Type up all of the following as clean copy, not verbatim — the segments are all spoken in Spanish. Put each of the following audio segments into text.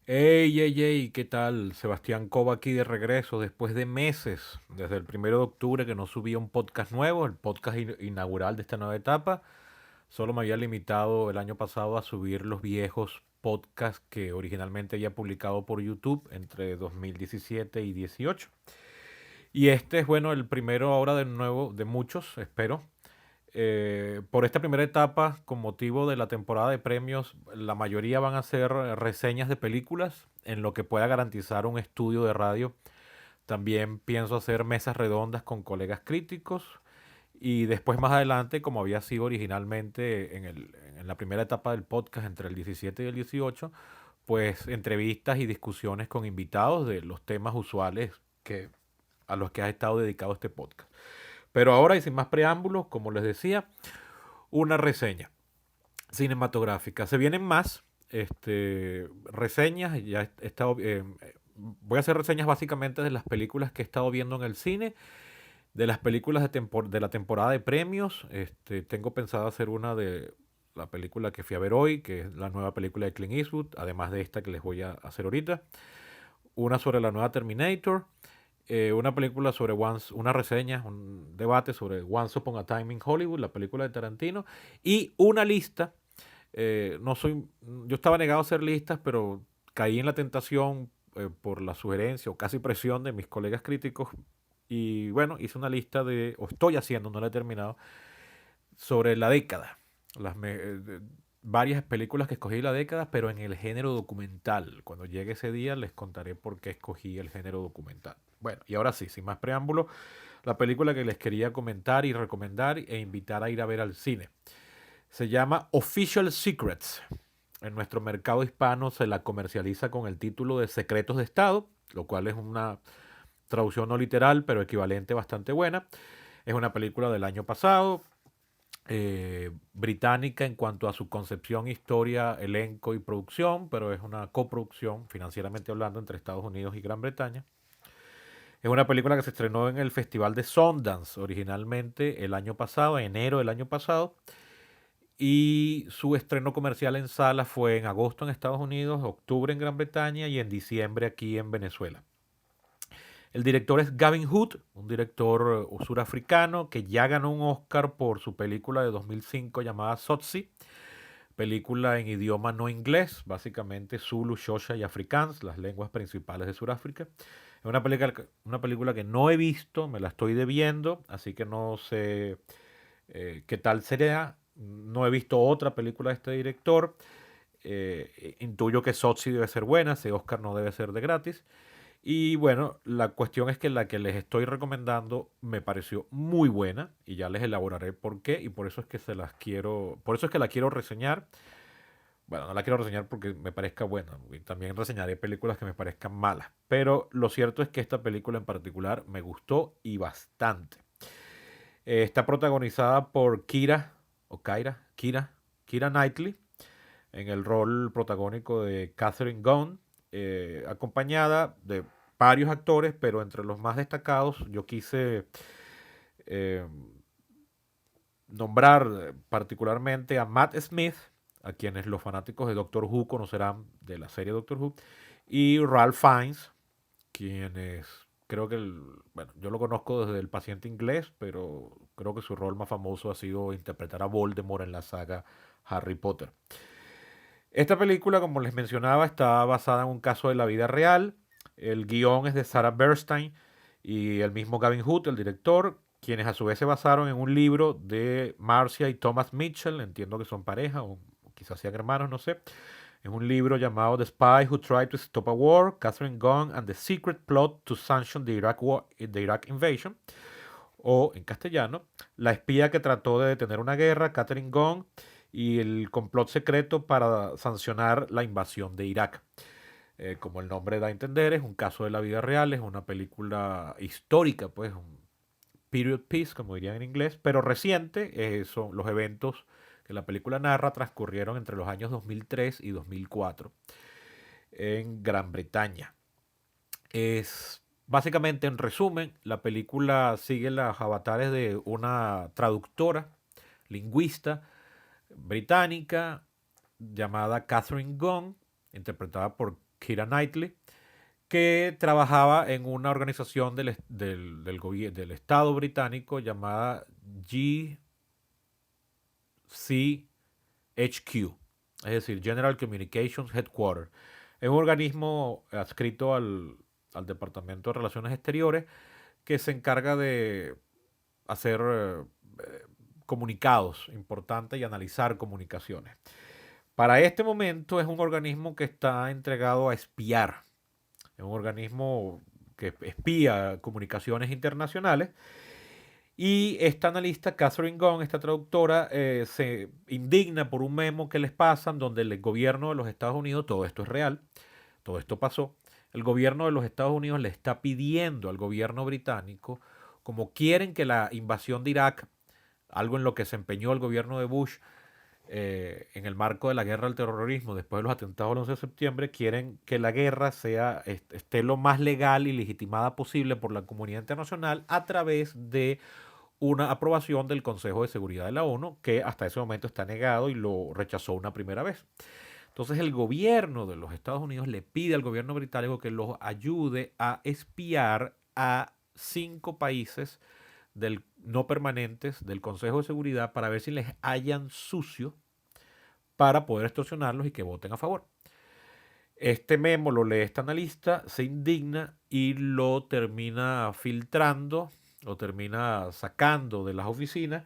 Ey, ¿qué tal? Sebastián Cova aquí de regreso después de meses, desde el 1 de octubre que no subía un podcast nuevo, el podcast inaugural de esta nueva etapa. Solo me había limitado el año pasado a subir los viejos podcasts que originalmente había publicado por YouTube entre 2017 y 18. Y este es, bueno, el primero ahora de nuevo de muchos, espero. Por esta primera etapa, con motivo de la temporada de premios, la mayoría van a ser reseñas de películas, en lo que pueda garantizar un estudio de radio. También pienso hacer mesas redondas con colegas críticos y después más adelante, como había sido originalmente en la primera etapa del podcast entre el 17 y el 18, pues entrevistas y discusiones con invitados de los temas usuales a los que ha estado dedicado este podcast. Pero ahora y sin más preámbulos, como les decía, una reseña cinematográfica. Se vienen más reseñas. Voy a hacer reseñas básicamente de las películas que he estado viendo en el cine, de las películas de la temporada de premios. Tengo pensado hacer una de la película que fui a ver hoy, que es la nueva película de Clint Eastwood, además de esta que les voy a hacer ahorita. Una sobre la nueva Terminator. Una película sobre una reseña, un debate sobre Once Upon a Time in Hollywood, la película de Tarantino, y una lista. No soy, yo estaba negado a hacer listas, pero caí en la tentación por la sugerencia o casi presión de mis colegas críticos. Y bueno, hice una lista o estoy haciendo, no la he terminado, sobre la década. Varias películas que escogí la década, pero en el género documental. Cuando llegue ese día les contaré por qué escogí el género documental. Bueno, y ahora sí, sin más preámbulo, la película que les quería comentar y recomendar e invitar a ir a ver al cine. Se llama Official Secrets. En nuestro mercado hispano se la comercializa con el título de Secretos de Estado, lo cual es una traducción no literal, pero equivalente bastante buena. Es una película del año pasado, británica en cuanto a su concepción, historia, elenco y producción, pero es una coproducción, financieramente hablando, entre Estados Unidos y Gran Bretaña. Es una película que se estrenó en el Festival de Sundance originalmente el año pasado, enero del año pasado, y su estreno comercial en sala fue en agosto en Estados Unidos, octubre en Gran Bretaña y en diciembre aquí en Venezuela. El director es Gavin Hood, un director surafricano que ya ganó un Oscar por su película de 2005 llamada Sotsi, película en idioma no inglés, básicamente Zulu, Xhosa y Afrikaans, las lenguas principales de Sudáfrica. Es una película que no he visto, me la estoy debiendo, así que no sé qué tal sería. No he visto otra película de este director. Intuyo que Sotsi debe ser buena, ese Oscar no debe ser de gratis. Y bueno, la cuestión es que la que les estoy recomendando me pareció muy buena y ya les elaboraré por qué y por eso es que por eso es que la quiero reseñar. Bueno, no la quiero reseñar porque me parezca buena, y también reseñaré películas que me parezcan malas, pero lo cierto es que esta película en particular me gustó y bastante. Está protagonizada por Kira Knightley, en el rol protagónico de Catherine Gunn, acompañada de varios actores, pero entre los más destacados yo quise eh, nombrar particularmente a Matt Smith, a quienes los fanáticos de Doctor Who conocerán de la serie Doctor Who, y Ralph Fiennes, quienes creo que, bueno, yo lo conozco desde El paciente inglés, pero creo que su rol más famoso ha sido interpretar a Voldemort en la saga Harry Potter. Esta película, como les mencionaba, está basada en un caso de la vida real. El guión es de Sarah Bernstein y el mismo Gavin Hood, el director, quienes a su vez se basaron en un libro de Marcia y Thomas Mitchell, entiendo que son pareja o quizás sean hermanos, no sé. Es un libro llamado The Spy Who Tried to Stop a War, Catherine Gunn and the Secret Plot to Sanction the Iraq Invasion, o en castellano, La espía que trató de detener una guerra, Catherine Gunn, y el complot secreto para sancionar la invasión de Irak. Como el nombre da a entender, es un caso de la vida real, es una película histórica, pues un period piece, como dirían en inglés, pero reciente. Son los eventos que la película narra transcurrieron entre los años 2003 y 2004 en Gran Bretaña. Es básicamente, en resumen, la película sigue los avatares de una traductora, lingüista británica llamada Catherine Gunn, interpretada por Keira Knightley, que trabajaba en una organización del Estado británico llamada GCHQ, es decir, General Communications Headquarters. Es un organismo adscrito al Departamento de Relaciones Exteriores que se encarga de hacer comunicados importantes y analizar comunicaciones. Para este momento es un organismo que está entregado a espiar. Es un organismo que espía comunicaciones internacionales. Y esta analista, Catherine Gunn, esta traductora, se indigna por un memo que les pasan donde el gobierno de los Estados Unidos, todo esto es real, todo esto pasó, el gobierno de los Estados Unidos le está pidiendo al gobierno británico, como quieren que la invasión de Irak, algo en lo que se empeñó el gobierno de Bush, en el marco de la guerra al terrorismo después de los atentados del 11 de septiembre, quieren que la guerra esté lo más legal y legitimada posible por la comunidad internacional a través de una aprobación del Consejo de Seguridad de la ONU, que hasta ese momento está negado y lo rechazó una primera vez. Entonces el gobierno de los Estados Unidos le pide al gobierno británico que los ayude a espiar a 5 países no permanentes del Consejo de Seguridad para ver si les hallan sucio para poder extorsionarlos y que voten a favor. Este memo lo lee esta analista, se indigna y lo termina filtrando, lo termina sacando de las oficinas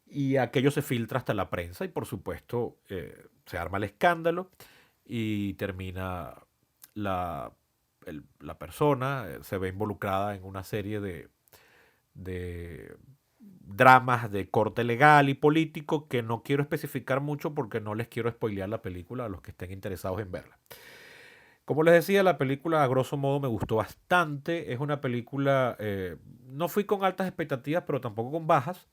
y aquello se filtra hasta la prensa y por supuesto se arma el escándalo y termina la, la persona, se ve involucrada en una serie de dramas de corte legal y político que no quiero especificar mucho porque no les quiero spoilear la película a los que estén interesados en verla. Como les decía, la película a grosso modo me gustó bastante. Es una película, no fui con altas expectativas, pero tampoco con bajas.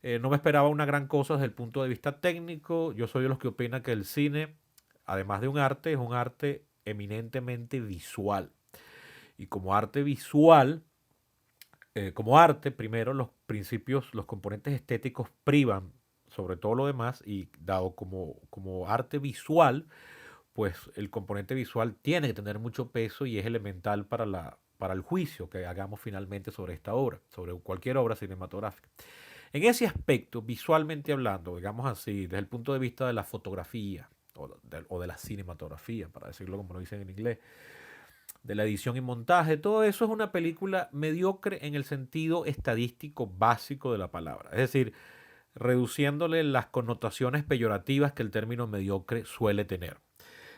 No me esperaba una gran cosa desde el punto de vista técnico. Yo soy de los que opinan que el cine, además de un arte, es un arte eminentemente visual. Y como arte visual, como arte, primero los principios, los componentes estéticos privan sobre todo lo demás y dado como arte visual, pues el componente visual tiene que tener mucho peso y es elemental para el juicio que hagamos finalmente sobre esta obra, sobre cualquier obra cinematográfica. En ese aspecto, visualmente hablando, digamos así, desde el punto de vista de la fotografía o de la cinematografía, para decirlo como lo dicen en inglés, de la edición y montaje, todo eso es una película mediocre en el sentido estadístico básico de la palabra. Es decir, reduciéndole las connotaciones peyorativas que el término mediocre suele tener.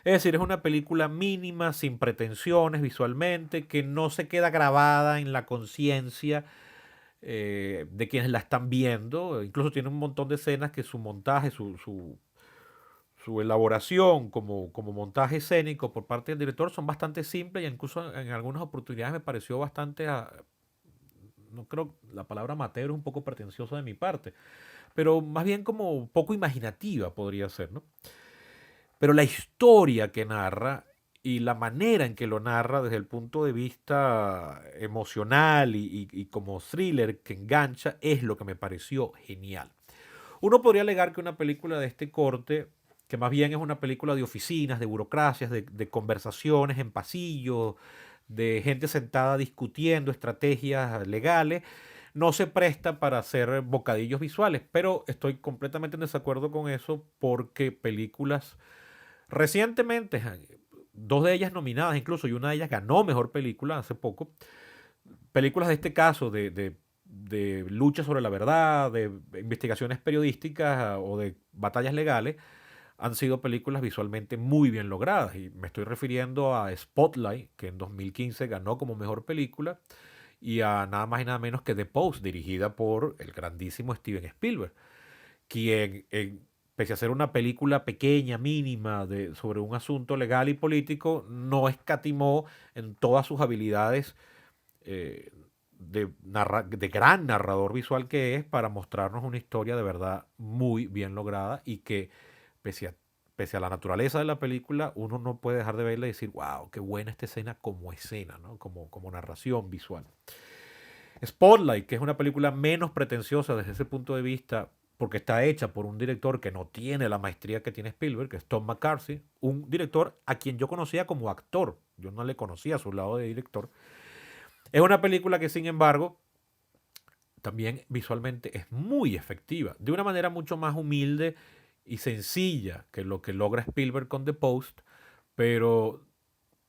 Es decir, es una película mínima, sin pretensiones visualmente, que no se queda grabada en la conciencia de quienes la están viendo. Incluso tiene un montón de escenas que su montaje, su elaboración como montaje escénico por parte del director son bastante simples y incluso en algunas oportunidades me pareció bastante, no creo, la palabra amateur es un poco pretenciosa de mi parte, pero más bien como poco imaginativa podría ser, ¿no? Pero la historia que narra y la manera en que lo narra desde el punto de vista emocional y como thriller que engancha es lo que me pareció genial. Uno podría alegar que una película de este corte, que más bien es una película de oficinas, de burocracias, de conversaciones en pasillos, de gente sentada discutiendo estrategias legales, no se presta para hacer bocadillos visuales, pero estoy completamente en desacuerdo con eso porque películas recientemente, dos de ellas nominadas incluso, y una de ellas ganó mejor película hace poco. Películas de este caso, de lucha sobre la verdad, de investigaciones periodísticas o de batallas legales, han sido películas visualmente muy bien logradas. Y me estoy refiriendo a Spotlight, que en 2015 ganó como mejor película, y a nada más y nada menos que The Post, dirigida por el grandísimo Steven Spielberg, quien pese a ser una película pequeña, mínima, sobre un asunto legal y político, no escatimó en todas sus habilidades eh, de gran narrador visual que es para mostrarnos una historia de verdad muy bien lograda y que pese a la naturaleza de la película, uno no puede dejar de verla y decir, wow, qué buena esta escena como escena, ¿no? Como narración visual. Spotlight, que es una película menos pretenciosa desde ese punto de vista, porque está hecha por un director que no tiene la maestría que tiene Spielberg, que es Tom McCarthy, un director a quien yo conocía como actor, yo no le conocía a su lado de director. Es una película que, sin embargo, también visualmente es muy efectiva, de una manera mucho más humilde y sencilla que lo que logra Spielberg con The Post, pero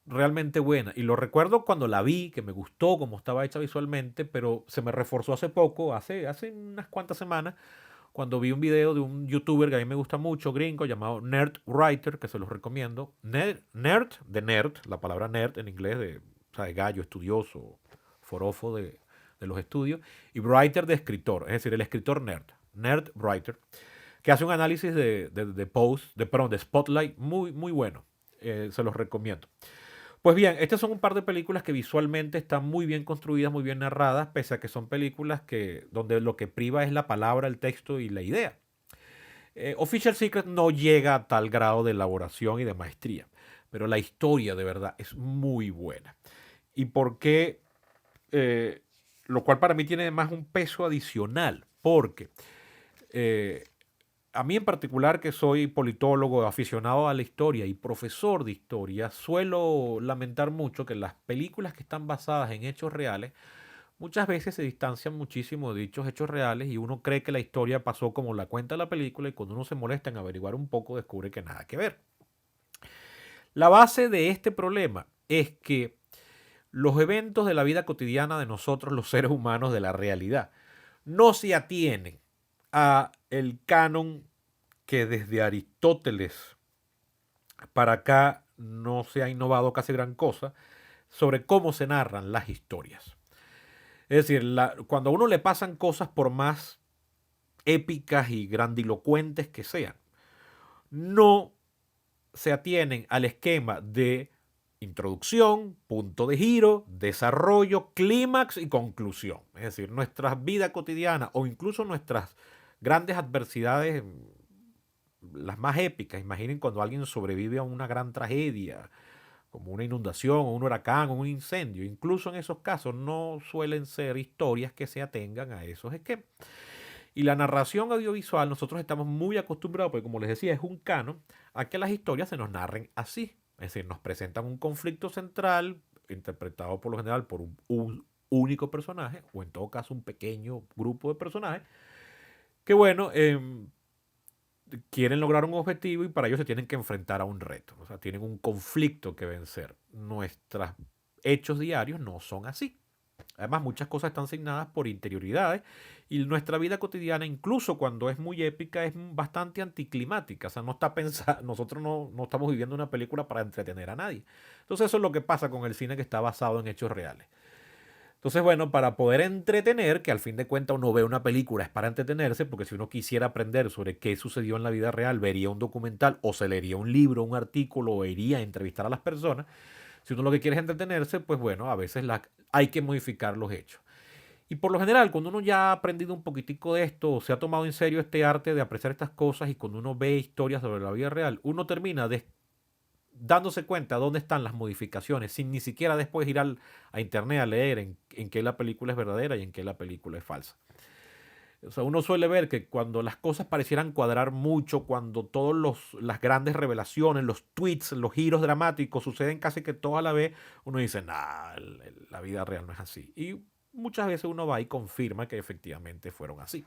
realmente buena. Y lo recuerdo cuando la vi, que me gustó cómo estaba hecha visualmente, pero se me reforzó hace poco, hace unas cuantas semanas, cuando vi un video de un youtuber que a mí me gusta mucho, gringo, llamado Nerd Writer, que se los recomiendo. Nerd, de nerd, la palabra nerd en inglés, o sea, de gallo, estudioso, forofo de los estudios, y writer de escritor, es decir, el escritor nerd, Nerd Writer, que hace un análisis de Post, perdón, de Spotlight muy, muy bueno. Se los recomiendo. Pues bien, estas son un par de películas que visualmente están muy bien construidas, muy bien narradas, pese a que son películas donde lo que priva es la palabra, el texto y la idea. Official Secret no llega a tal grado de elaboración y de maestría, pero la historia de verdad es muy buena. ¿Y por qué? Lo cual para mí tiene más un peso adicional, porque eh, a mí en particular, que soy politólogo, aficionado a la historia y profesor de historia, suelo lamentar mucho que las películas que están basadas en hechos reales muchas veces se distancian muchísimo de dichos hechos reales y uno cree que la historia pasó como la cuenta la película y cuando uno se molesta en averiguar un poco descubre que nada que ver. La base de este problema es que los eventos de la vida cotidiana de nosotros, los seres humanos, de la realidad, no se atienen a el canon que desde Aristóteles para acá no se ha innovado casi gran cosa sobre cómo se narran las historias. Es decir, cuando a uno le pasan cosas por más épicas y grandilocuentes que sean, no se atienen al esquema de introducción, punto de giro, desarrollo, clímax y conclusión. Es decir, nuestra vida cotidiana o incluso nuestras grandes adversidades, las más épicas. Imaginen cuando alguien sobrevive a una gran tragedia, como una inundación o un huracán o un incendio. Incluso en esos casos no suelen ser historias que se atengan a esos esquemas. Y la narración audiovisual, nosotros estamos muy acostumbrados, porque como les decía, es un canon, a que las historias se nos narren así. Es decir, nos presentan un conflicto central, interpretado por lo general por un único personaje, o en todo caso un pequeño grupo de personajes, que bueno, quieren lograr un objetivo y para ello se tienen que enfrentar a un reto. O sea, tienen un conflicto que vencer. Nuestros hechos diarios no son así. Además, muchas cosas están asignadas por interioridades y nuestra vida cotidiana, incluso cuando es muy épica, es bastante anticlimática. O sea, no está pensada, nosotros no estamos viviendo una película para entretener a nadie. Entonces, eso es lo que pasa con el cine que está basado en hechos reales. Entonces, bueno, para poder entretener, que al fin de cuentas uno ve una película es para entretenerse, porque si uno quisiera aprender sobre qué sucedió en la vida real, vería un documental o se leería un libro, un artículo o iría a entrevistar a las personas. Si uno lo que quiere es entretenerse, pues bueno, a veces hay que modificar los hechos. Y por lo general, cuando uno ya ha aprendido un poquitico de esto, o se ha tomado en serio este arte de apreciar estas cosas, y cuando uno ve historias sobre la vida real, uno termina dándose cuenta dónde están las modificaciones, sin ni siquiera después ir a internet a leer en qué la película es verdadera y en qué la película es falsa. O sea, uno suele ver que cuando las cosas parecieran cuadrar mucho, cuando las grandes revelaciones, los tweets, los giros dramáticos suceden casi que todo a la vez, uno dice, nah, la vida real no es así. Y muchas veces uno va y confirma que efectivamente fueron así.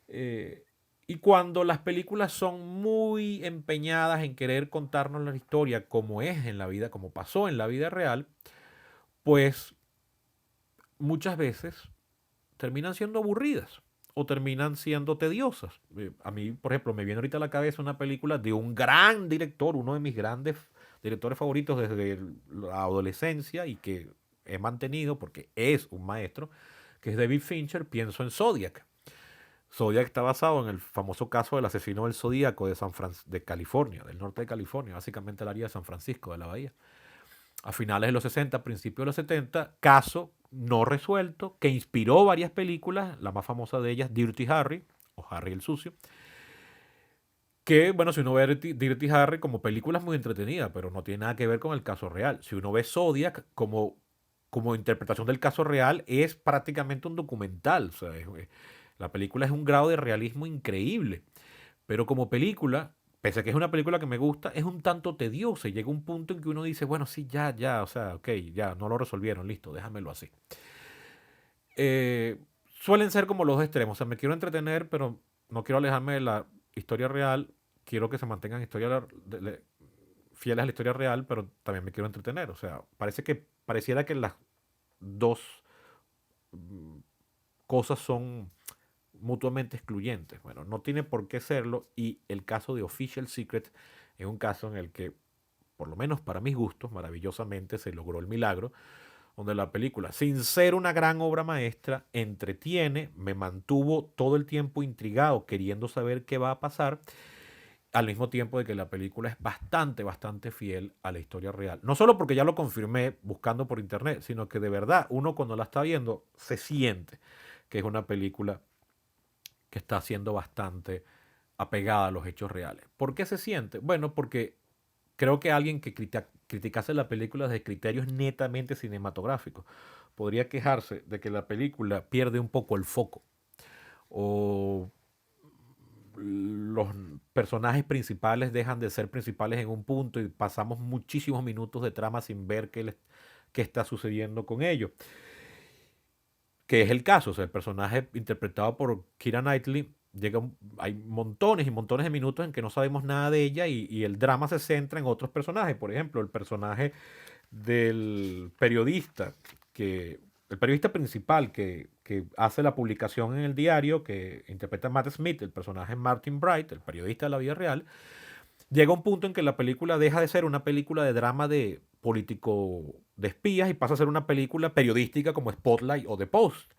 Eh, y cuando las películas son muy empeñadas en querer contarnos la historia como es en la vida, como pasó en la vida real, pues muchas veces terminan siendo aburridas o terminan siendo tediosas. A mí, por ejemplo, me viene ahorita a la cabeza una película de un gran director, uno de mis grandes directores favoritos desde la adolescencia y que he mantenido porque es un maestro, que es David Fincher. Pienso en Zodiac. Zodiac está basado en el famoso caso del asesino del Zodíaco de California, del norte de California, básicamente el área de San Francisco, de la bahía. A finales de los 60, principios de los 70, caso no resuelto que inspiró varias películas, la más famosa de ellas, Dirty Harry, o Harry el Sucio, que, bueno, si uno ve Dirty Harry como película es muy entretenida, pero no tiene nada que ver con el caso real. Si uno ve Zodiac como interpretación del caso real, es prácticamente un documental. O sea, La película es un grado de realismo increíble, pero como película, pese a que es una película que me gusta, es un tanto tediosa y llega un punto en que uno dice, bueno, sí, ya, ya, o sea, ok, ya, no lo resolvieron, listo, déjamelo así. Eh, Suelen ser como los dos extremos, o sea, me quiero entretener, pero no quiero alejarme de la historia real, quiero que se mantengan fieles a la historia real, pero también me quiero entretener, o sea, pareciera que las dos mm, cosas son mutuamente excluyentes. Bueno, no tiene por qué serlo y el caso de Official Secret es un caso en el que, por lo menos para mis gustos, maravillosamente se logró el milagro, donde la película, sin ser una gran obra maestra, entretiene, me mantuvo todo el tiempo intrigado, queriendo saber qué va a pasar, al mismo tiempo de que la película es bastante, bastante fiel a la historia real. No solo porque ya lo confirmé buscando por internet, sino que de verdad uno cuando la está viendo se siente que es una película que está siendo bastante apegada a los hechos reales. ¿Por qué se siente? Bueno, porque creo que alguien que criticase la película desde criterios netamente cinematográficos podría quejarse de que la película pierde un poco el foco o los personajes principales dejan de ser principales en un punto y pasamos muchísimos minutos de trama sin ver qué está sucediendo con ellos. Que es el caso, o sea, el personaje interpretado por Keira Knightley, hay montones y montones de minutos en que no sabemos nada de ella y el drama se centra en otros personajes. Por ejemplo, el personaje del periodista, el periodista principal que hace la publicación en el diario, que interpreta a Matt Smith, el personaje Martin Bright, el periodista de la vida real, llega un punto en que la película deja de ser una película de drama de político de espías y pasa a ser una película periodística como Spotlight o The Post,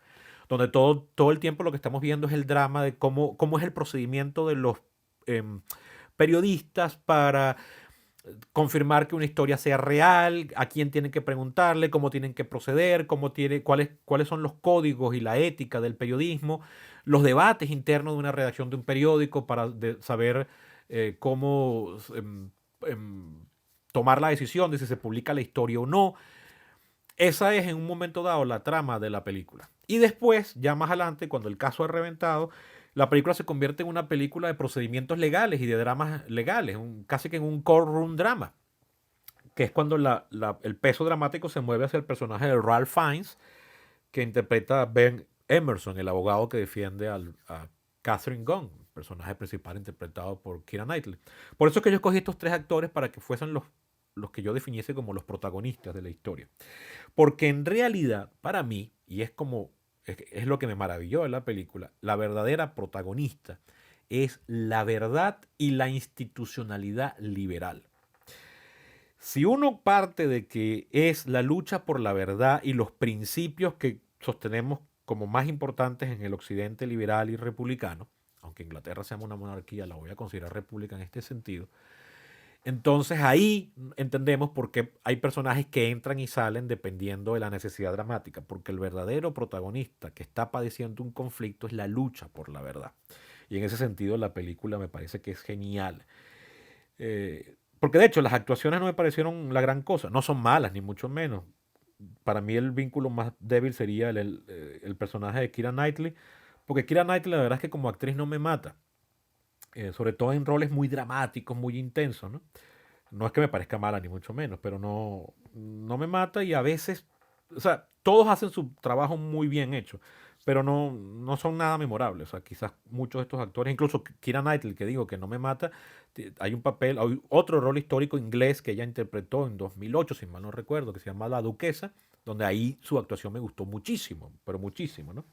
donde todo el tiempo lo que estamos viendo es el drama de cómo es el procedimiento de los em, periodistas para confirmar que una historia sea real, a quién tienen que preguntarle, cómo tienen que proceder, cuáles son los códigos y la ética del periodismo, los debates internos de una redacción de un periódico para saber cómo tomar la decisión de si se publica la historia o no. Esa es en un momento dado la trama de la película. Y después, ya más adelante, cuando el caso ha reventado, la película se convierte en una película de procedimientos legales y de dramas legales, casi que en un courtroom drama, que es cuando el peso dramático se mueve hacia el personaje de Ralph Fiennes, que interpreta a Ben Emerson, el abogado que defiende a Catherine Gunn, personaje principal interpretado por Keira Knightley. Por eso es que yo escogí estos tres actores para que fuesen los que yo definiese como los protagonistas de la historia. Porque en realidad, para mí, y es lo que me maravilló de la película, la verdadera protagonista es la verdad y la institucionalidad liberal. Si uno parte de que es la lucha por la verdad y los principios que sostenemos como más importantes en el occidente liberal y republicano, aunque Inglaterra sea una monarquía, la voy a considerar república en este sentido, entonces ahí entendemos por qué hay personajes que entran y salen dependiendo de la necesidad dramática, porque el verdadero protagonista que está padeciendo un conflicto es la lucha por la verdad. Y en ese sentido la película me parece que es genial. Porque de hecho las actuaciones no me parecieron la gran cosa, no son malas ni mucho menos. Para mí el vínculo más débil sería el personaje de Keira Knightley, porque Keira Knightley la verdad es que como actriz no me mata, sobre todo en roles muy dramáticos, muy intensos, ¿no? No es que me parezca mala, ni mucho menos, pero no me mata y a veces, o sea, todos hacen su trabajo muy bien hecho, pero no son nada memorables. O sea, quizás muchos de estos actores, incluso Keira Knightley, que digo que no me mata, hay otro rol histórico inglés que ella interpretó en 2008, si mal no recuerdo, que se llama La Duquesa, donde ahí su actuación me gustó muchísimo, pero muchísimo, ¿no?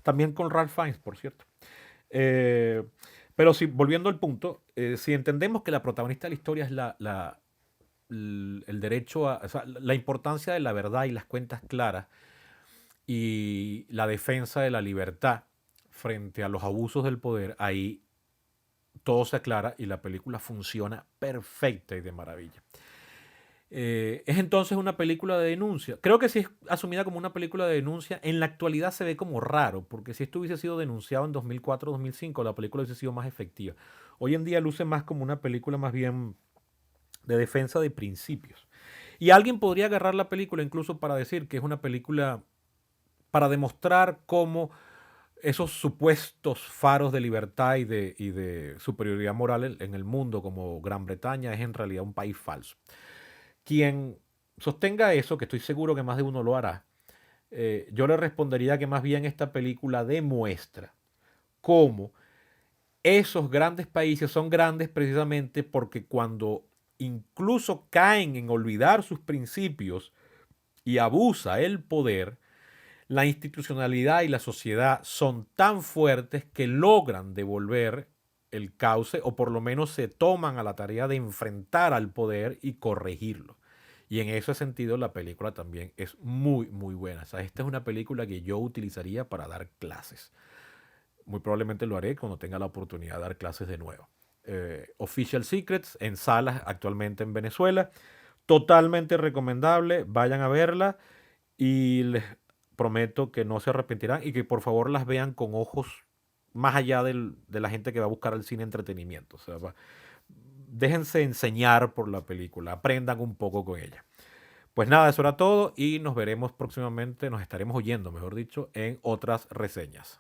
También con Ralph Fiennes, por cierto. Eh, pero si, volviendo al punto, si entendemos que la protagonista de la historia es el derecho o sea, la importancia de la verdad y las cuentas claras y la defensa de la libertad frente a los abusos del poder, ahí todo se aclara y la película funciona perfecta y de maravilla. Es entonces una película de denuncia. Creo que si es asumida como una película de denuncia, en la actualidad se ve como raro, porque si esto hubiese sido denunciado en 2004-2005, la película hubiese sido más efectiva. Hoy en día luce más como una película más bien de defensa de principios. Y alguien podría agarrar la película incluso para decir que es una película para demostrar cómo esos supuestos faros de libertad y de superioridad moral en el mundo como Gran Bretaña es en realidad un país falso. Quien sostenga eso, que estoy seguro que más de uno lo hará, yo le respondería que más bien esta película demuestra cómo esos grandes países son grandes precisamente porque cuando incluso caen en olvidar sus principios y abusa el poder, la institucionalidad y la sociedad son tan fuertes que logran devolver el cauce o por lo menos se toman a la tarea de enfrentar al poder y corregirlo. Y en ese sentido la película también es muy, muy buena. O sea, esta es una película que yo utilizaría para dar clases. Muy probablemente lo haré cuando tenga la oportunidad de dar clases de nuevo. Official Secrets en salas actualmente en Venezuela. Totalmente recomendable. Vayan a verla y les prometo que no se arrepentirán y que por favor las vean con ojos más allá de la gente que va a buscar al cine entretenimiento. O sea, déjense enseñar por la película, aprendan un poco con ella. Pues nada, eso era todo y nos veremos próximamente, nos estaremos oyendo, mejor dicho, en otras reseñas.